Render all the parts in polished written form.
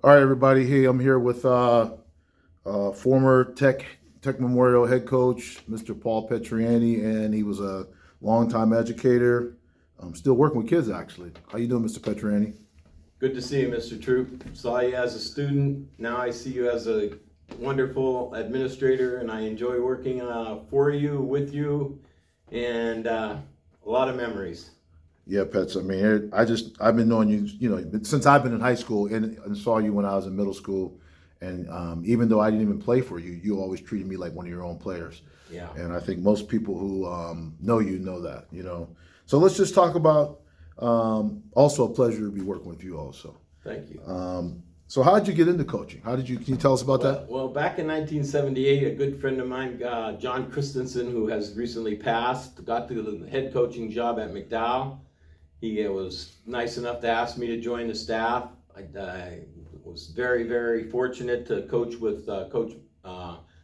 All right, everybody. Hey, I'm here with former Tech Memorial head coach, Mr. Paul Petrianni, and he was a longtime educator. I'm still working with kids, actually. How you doing, Mr. Petrianni? Good to see you, Mr. Troop. Saw you as a student. Now I see you as a wonderful administrator, and I enjoy working for you, with you, and a lot of memories. Yeah, Pets. I mean, I've been knowing you, since I've been in high school and saw you when I was in middle school. And even though I didn't even play for you, you always treated me like one of your own players. Yeah. And I think most people who know you know that. So let's just talk about also a pleasure to be working with you also. Thank you. So how did you get into coaching? Can you tell us about that? Well, back in 1978, a good friend of mine, John Christensen, who has recently passed, got the head coaching job at McDowell. He was nice enough to ask me to join the staff. I was very, very fortunate to coach with Coach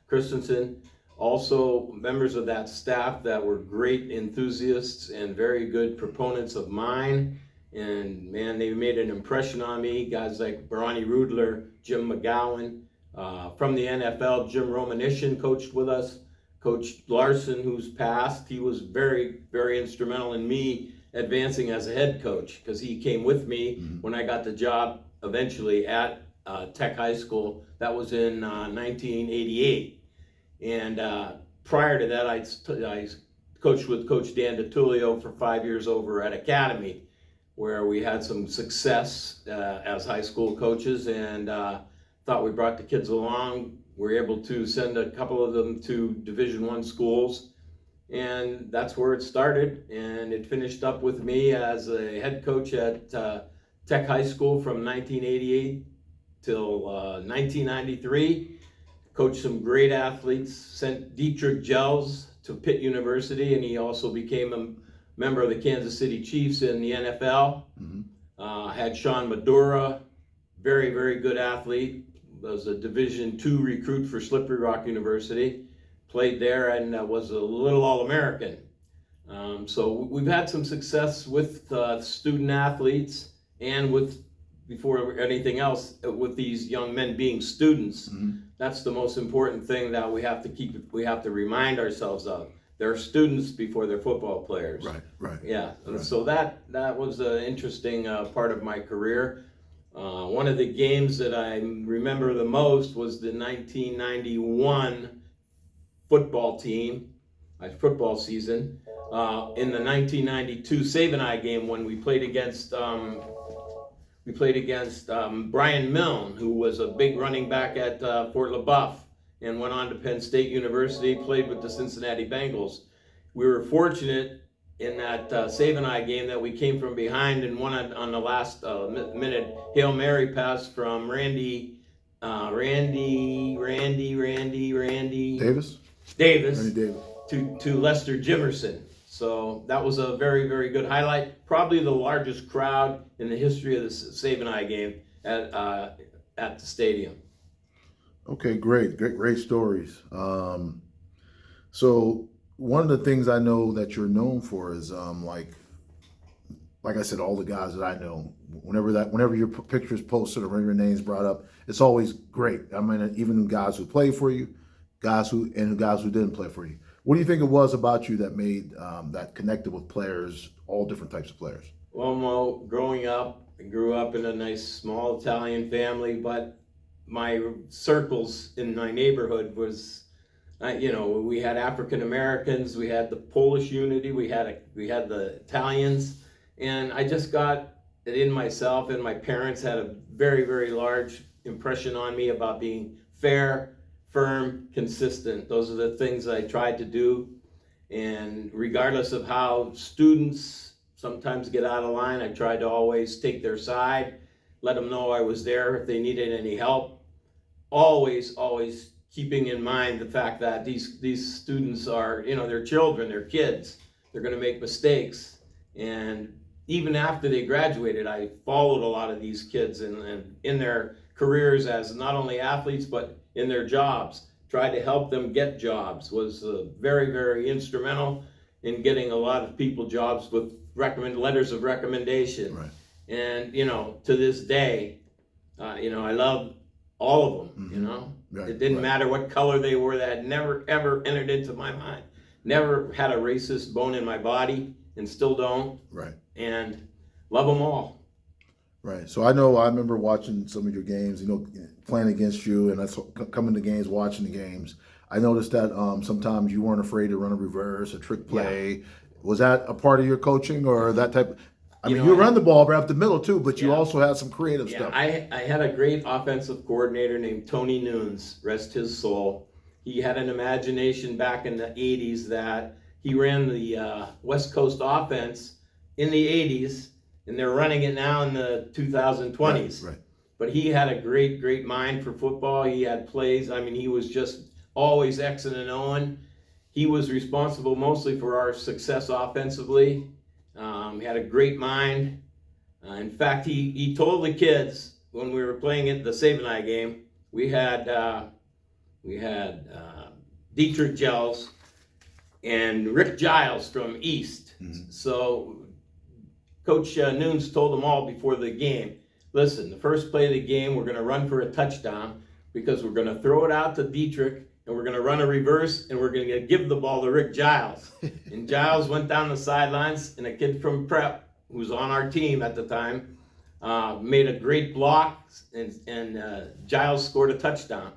Christensen. Also, members of that staff that were great enthusiasts and very good proponents of mine. And man, they made an impression on me. Guys like Barani Rudler, Jim McGowan. From the NFL, Jim Romanishin coached with us. Coach Larson, who's passed, he was very, very instrumental in me advancing as a head coach because he came with me when I got the job eventually at Tech High School. That was in 1988. And prior to that, I coached with Coach Dan DiTullio for 5 years over at Academy, where we had some success as high school coaches, and thought we brought the kids along. We were able to send a couple of them to Division I schools, and that's where it started. And it finished up with me as a head coach at Tech High School from 1988 till 1993. Coached some great athletes, sent Dietrich Gels to Pitt University, and he also became a member of the Kansas City Chiefs in the NFL. Had Sean Madura, very, very good athlete, was a Division II recruit for Slippery Rock University, played there and was a little All-American. So we've had some success with student athletes and with, before anything else, with these young men being students. That's the most important thing that we have to remind ourselves of. They're students before they're football players. Right. Yeah, Right. so that was an interesting part of my career. One of the games that I remember the most was the 1991 football season. In the 1992 Save-and-I game when we played against Brian Milne, who was a big running back at Fort LaBeouf and went on to Penn State University, played with the Cincinnati Bengals. We were fortunate in that Save-and-I game that we came from behind and won on the last minute Hail Mary pass from Randy Davis? Davis Randy Davis. to Lester Jimerson. So that was a very, very good highlight. Probably the largest crowd in the history of the Save-and-I game at the stadium. Okay, great stories. So one of the things I know that you're known for is like I said, all the guys that I know, whenever your picture is posted or whenever your name's brought up, it's always great. I mean, even guys who play for you, guys who didn't play for you. What do you think it was about you that made that connected with players, all different types of players? Well, Mo, growing up, I grew up in a nice small Italian family, but my circles in my neighborhood was, we had African Americans, we had the Polish unity, we had the Italians, and I just got it in myself. And my parents had a very, very large impression on me about being fair, firm, consistent. Those are the things I tried to do. And regardless of how students sometimes get out of line, I tried to always take their side, let them know I was there if they needed any help. Always keeping in mind the fact that these students are, they're children, they're kids. They're going to make mistakes. And even after they graduated, I followed a lot of these kids and in their careers as not only athletes, but in their jobs. Tried to help them get jobs, was very, very instrumental in getting a lot of people jobs with letters of recommendation. Right. And, to this day, I loved all of them, Right, It didn't right. matter what color they were. That had never, ever entered into my mind. Never had a racist bone in my body and still don't. Right. And love them all. Right. So I remember watching some of your games, playing against you, and coming to games, watching the games. I noticed that sometimes you weren't afraid to run a reverse, a trick play. Was that a part of your coaching or that type? I mean, you run the ball right up the middle too, but you also had some creative stuff. I had a great offensive coordinator named Tony Nunes, rest his soul. He had an imagination back in the 80s that he ran the West Coast offense in the 80s, and they're running it now in the 2020s. Right. But he had a great, great mind for football. He had plays. I mean, he was just always Xing and Oing. He was responsible mostly for our success offensively. He had a great mind. In fact, he told the kids when we were playing at the Sabanai game, we had Dietrich Gels and Rick Giles from East. Mm-hmm. So Coach Nunes told them all before the game, listen, the first play of the game, we're going to run for a touchdown because we're going to throw it out to Dietrich and we're going to run a reverse and we're going to give the ball to Rick Giles. And Giles went down the sidelines, and a kid from Prep, who was on our team at the time, made a great block, and Giles scored a touchdown.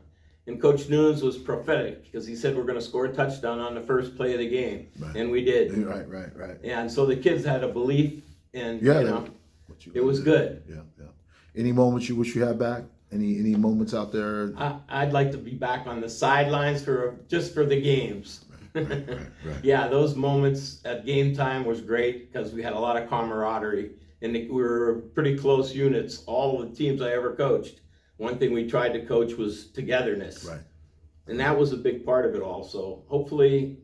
And Coach Nunes was prophetic because he said we're going to score a touchdown on the first play of the game. Right. And we did. Right. And so the kids had a belief, and it was good. Yeah. Any moments you wish you had back? Any moments out there? I'd like to be back on the sidelines just for the games. Right. Yeah, those moments at game time was great because we had a lot of camaraderie, and we were pretty close units. All of the teams I ever coached, one thing we tried to coach was togetherness. Right. And that was a big part of it all. So hopefully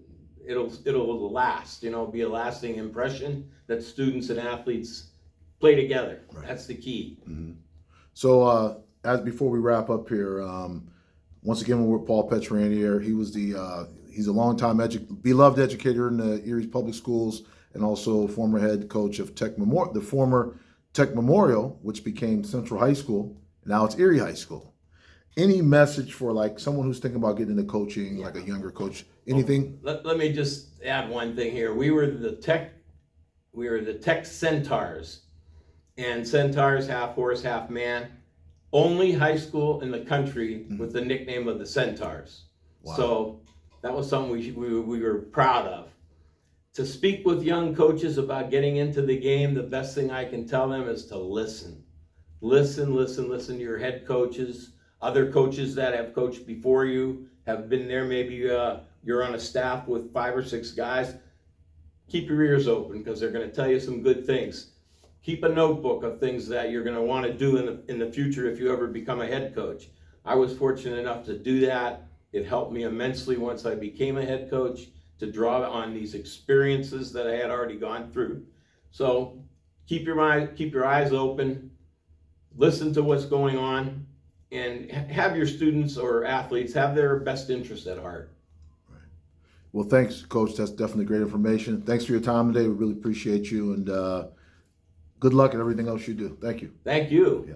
it'll last, be a lasting impression that students and athletes play together. Right. That's the key. Mm-hmm. So as before we wrap up here, once again we're with Paul Petrianni here. He's a longtime beloved educator in the Erie Public Schools, and also former head coach of the former Tech Memorial, which became Central High School. Now it's Erie High School. Any message for like someone who's thinking about getting into coaching, like a younger coach? Anything? Let me just add one thing here. We were the Tech Centaurs, and Centaurs, half horse, half man. Only high school in the country with the nickname of the Centaurs. Wow. So that was something we were proud of. To speak with young coaches about getting into the game, the best thing I can tell them is to listen. Listen to your head coaches, other coaches that have coached before you, have been there. Maybe you're on a staff with 5 or 6 guys. Keep your ears open because they're going to tell you some good things. Keep a notebook of things that you're going to want to do in the future if you ever become a head coach. I was fortunate enough to do that. It helped me immensely once I became a head coach to draw on these experiences that I had already gone through. So keep your eyes open, listen to what's going on, and have your students or athletes have their best interest at heart. Right. Well, thanks, Coach. That's definitely great information. Thanks for your time today. We really appreciate you, and good luck in everything else you do. Thank you. Thank you. Yeah.